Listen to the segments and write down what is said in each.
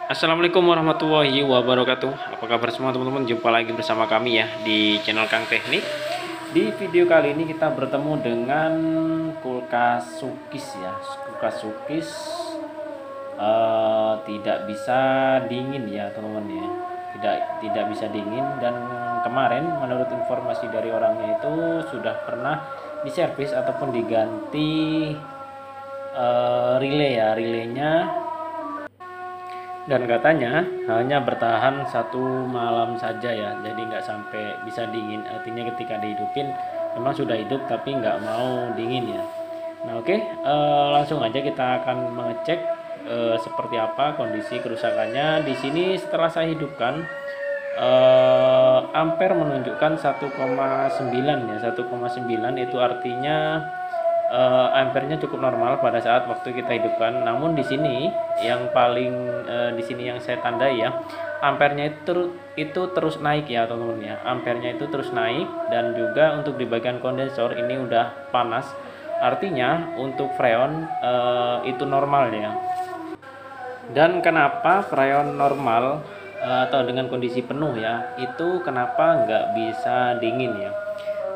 Assalamualaikum warahmatullahi wabarakatuh. Apa kabar semua teman-teman? Jumpa lagi bersama kami ya di channel Kang Teknik. Di video kali ini kita bertemu dengan kulkas Sukis ya. Kulkas Sukis tidak bisa dingin ya teman-teman ya. Tidak bisa dingin, dan kemarin menurut informasi dari orangnya itu sudah pernah diservis ataupun diganti relay ya, relaynya, dan katanya hanya bertahan satu malam saja ya, jadi nggak sampai bisa dingin. Artinya ketika dihidupin memang sudah hidup tapi nggak mau dingin ya. Nah oke, langsung aja kita akan mengecek seperti apa kondisi kerusakannya. Di sini setelah saya hidupkan, ampere menunjukkan 1,9 ya, 1,9 itu artinya ampernya cukup normal pada saat waktu kita hidupkan. Namun di sini yang paling di sini yang saya tandai ya, ampernya itu terus naik ya teman-teman ya. Ampernya itu terus naik, dan juga untuk di bagian kondensor ini udah panas. Artinya untuk freon itu normal ya. Dan kenapa freon normal atau dengan kondisi penuh ya, itu kenapa nggak bisa dingin ya?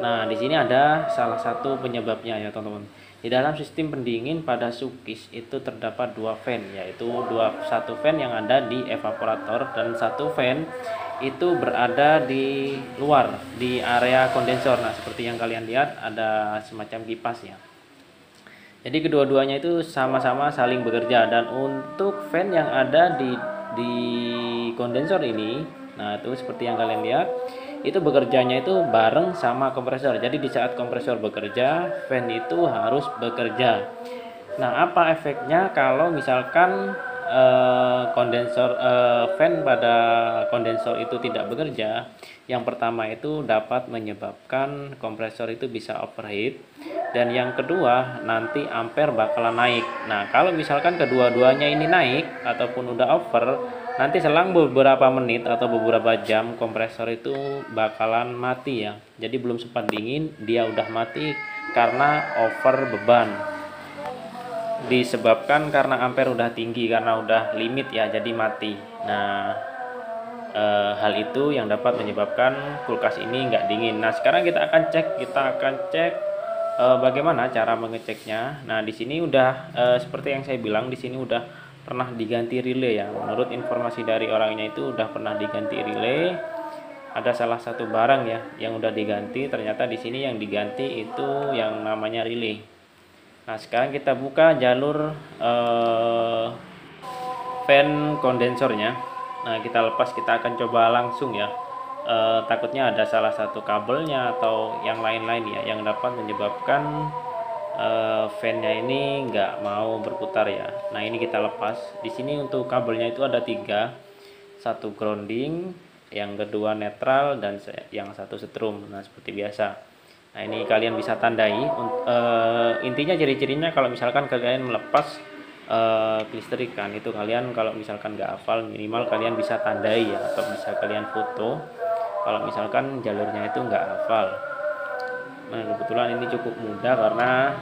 Nah, di sini ada salah satu penyebabnya ya, teman-teman. Di dalam sistem pendingin pada Sukis itu terdapat dua fan, yaitu satu fan yang ada di evaporator dan satu fan itu berada di luar di area kondensor. Nah, seperti yang kalian lihat ada semacam kipas ya. Jadi kedua-duanya itu sama-sama saling bekerja, dan untuk fan yang ada di kondensor ini, nah itu seperti yang kalian lihat, itu bekerjanya itu bareng sama kompresor. Jadi di saat kompresor bekerja, fan itu harus bekerja. Nah, apa efeknya kalau misalkan fan pada kondensor itu tidak bekerja? Yang pertama itu dapat menyebabkan kompresor itu bisa overheat, dan yang kedua nanti ampere bakalan naik. Nah, kalau misalkan kedua-duanya ini naik ataupun udah over, nanti selang beberapa menit atau beberapa jam kompresor itu bakalan mati ya. Jadi belum sempat dingin dia udah mati karena over beban, disebabkan karena ampere udah tinggi, karena udah limit ya, jadi mati. Nah, hal itu yang dapat menyebabkan kulkas ini nggak dingin. Nah, sekarang kita akan cek bagaimana cara mengeceknya. Nah, di sini udah seperti yang saya bilang, di sini udah pernah diganti relay ya. Menurut informasi dari orangnya itu udah pernah diganti relay. Ada salah satu barang ya yang udah diganti. Ternyata di sini yang diganti itu yang namanya relay. Nah, sekarang kita buka jalur fan kondensornya. Nah, kita lepas, kita akan coba langsung ya. Takutnya ada salah satu kabelnya atau yang lain-lain ya yang dapat menyebabkan fan-nya ini nggak mau berputar ya. Nah, ini kita lepas. Di sini untuk kabelnya itu ada tiga, satu grounding, yang kedua netral, dan yang satu setrum. Nah, seperti biasa. Nah, ini kalian bisa tandai. Intinya ciri-cirinya kalau misalkan kalian melepas kelistrikan itu, kalian kalau misalkan nggak hafal, minimal kalian bisa tandai ya, atau bisa kalian foto kalau misalkan jalurnya itu nggak hafal. Nah, kebetulan ini cukup mudah karena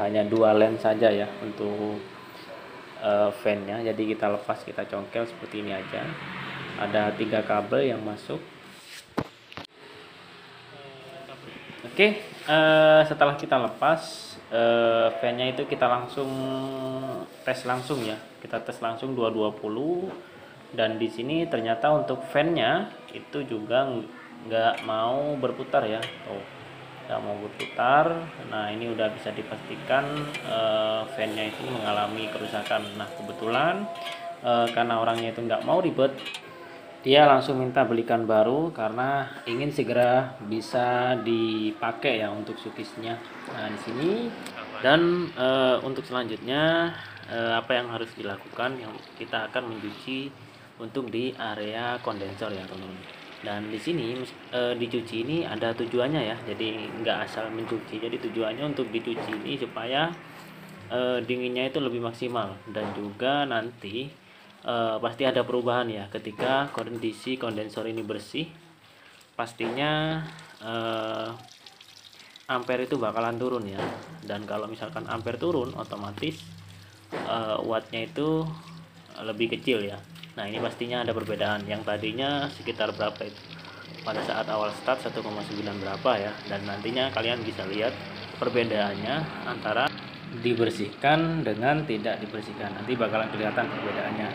hanya dua lens saja ya untuk fan-nya. Jadi kita lepas, kita congkel seperti ini aja. Ada tiga kabel yang masuk. Oke, setelah kita lepas fan-nya itu, kita langsung tes langsung ya. Kita tes langsung 220, dan di sini ternyata untuk fan-nya itu juga nggak mau berputar ya. Tuh, nggak mau berputar. Nah, ini udah bisa dipastikan fan-nya itu mengalami kerusakan. Nah, kebetulan karena orangnya itu nggak mau ribet, dia langsung minta belikan baru karena ingin segera bisa dipakai ya untuk Sukisnya. Nah, di sini, dan untuk selanjutnya apa yang harus dilakukan, yang kita akan mencuci untuk di area kondensor ya teman-teman. Dan di sini dicuci ini ada tujuannya ya, jadi nggak asal mencuci. Jadi tujuannya untuk dicuci ini supaya dinginnya itu lebih maksimal, dan juga nanti pasti ada perubahan ya ketika kondisi kondensor ini bersih. Pastinya ampere itu bakalan turun ya, dan kalau misalkan ampere turun, otomatis wattnya itu lebih kecil ya. Nah, ini pastinya ada perbedaan. Yang tadinya sekitar berapa itu? Pada saat awal start 1,9 berapa ya. Dan nantinya kalian bisa lihat perbedaannya antara dibersihkan dengan tidak dibersihkan. Nanti bakalan kelihatan perbedaannya.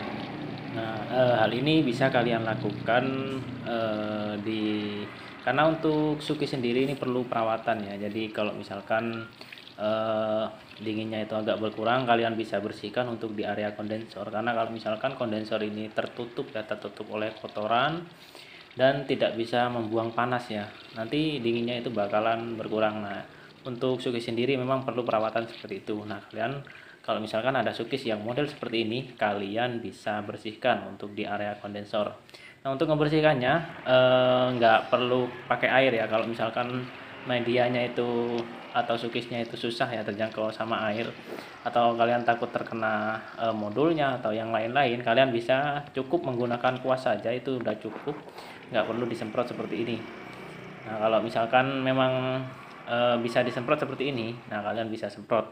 Nah, hal ini bisa kalian lakukan karena untuk Suki sendiri ini perlu perawatan ya. Jadi kalau misalkan dinginnya itu agak berkurang, kalian bisa bersihkan untuk di area kondensor, karena kalau misalkan kondensor ini tertutup oleh kotoran dan tidak bisa membuang panas ya, nanti dinginnya itu bakalan berkurang. Nah, untuk Sukis sendiri memang perlu perawatan seperti itu. Nah, kalian kalau misalkan ada Sukis yang model seperti ini, kalian bisa bersihkan untuk di area kondensor. Nah, untuk membersihkannya nggak perlu pakai air ya. Kalau misalkan medianya itu atau Sukisnya itu susah ya terjangkau sama air, atau kalian takut terkena modulnya atau yang lain-lain, kalian bisa cukup menggunakan kuas saja, itu udah cukup, nggak perlu disemprot seperti ini. Nah, kalau misalkan memang bisa disemprot seperti ini, nah kalian bisa semprot.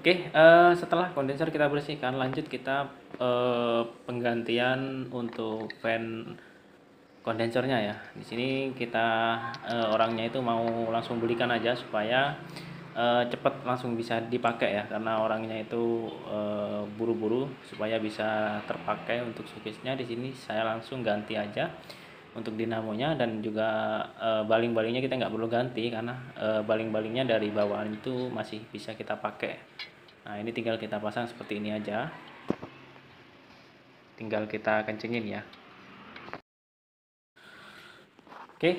Oke, setelah kondensor kita bersihkan, lanjut kita penggantian untuk fan kondensornya ya. Di sini kita orangnya itu mau langsung belikan aja supaya cepat langsung bisa dipakai ya, karena orangnya itu buru-buru supaya bisa terpakai untuk Sukisnya. Di sini saya langsung ganti aja untuk dinamonya, dan juga baling-balingnya kita nggak perlu ganti karena baling-balingnya dari bawaan itu masih bisa kita pakai. Nah, ini tinggal kita pasang seperti ini aja, tinggal kita kencengin ya. Oke,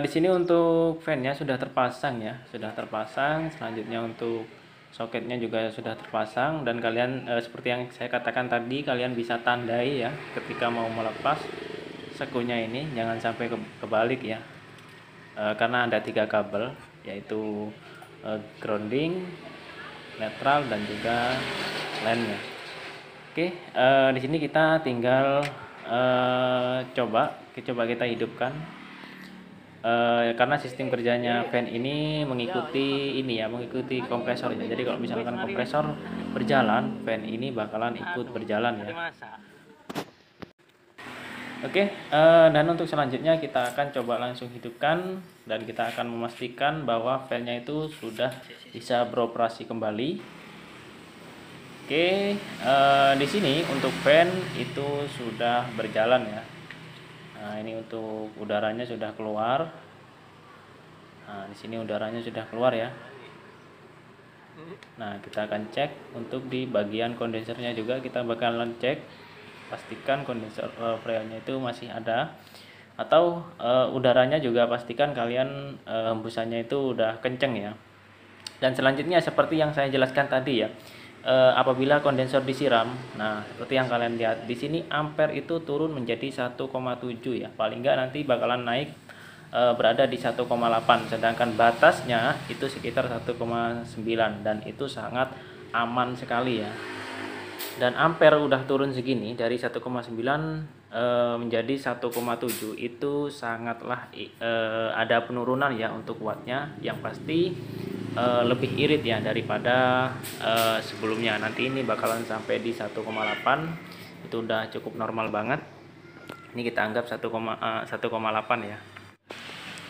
di sini untuk fan-nya sudah terpasang ya, sudah terpasang. Selanjutnya untuk soketnya juga sudah terpasang, dan kalian seperti yang saya katakan tadi, kalian bisa tandai ya ketika mau melepas sekunya ini, jangan sampai kebalik ya, karena ada 3 kabel, yaitu grounding, netral, dan juga line-nya. Oke, di sini kita tinggal coba kita hidupkan. Karena sistem kerjanya fan ini mengikuti mengikuti kompresornya. Jadi kalau misalkan kompresor berjalan, fan ini bakalan ikut berjalan ya. Oke, dan untuk selanjutnya kita akan coba langsung hidupkan, dan kita akan memastikan bahwa fan-nya itu sudah bisa beroperasi kembali. Oke, di sini untuk fan itu sudah berjalan ya. Nah, ini untuk udaranya sudah keluar. Nah, di sini udaranya sudah keluar ya. Nah, kita akan cek untuk di bagian kondensernya juga, kita bakalan cek, pastikan kondensor freonnya itu masih ada, atau udaranya juga pastikan kalian hembusannya itu udah kenceng ya. Dan selanjutnya seperti yang saya jelaskan tadi ya, apabila kondensor disiram, nah seperti yang kalian lihat di sini, ampere itu turun menjadi 1,7 ya, paling enggak nanti bakalan naik berada di 1,8, sedangkan batasnya itu sekitar 1,9, dan itu sangat aman sekali ya. Dan ampere udah turun segini dari 1,9 menjadi 1,7, itu sangatlah ada penurunan ya untuk wattnya, yang pasti lebih irit ya daripada sebelumnya. Nanti ini bakalan sampai di 1,8, itu udah cukup normal banget. Ini kita anggap 1,8 ya.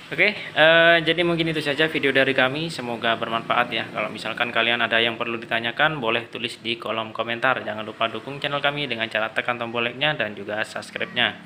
Oke, jadi mungkin itu saja video dari kami, semoga bermanfaat ya. Kalau misalkan kalian ada yang perlu ditanyakan, boleh tulis di kolom komentar. Jangan lupa dukung channel kami dengan cara tekan tombol like-nya dan juga subscribe-nya.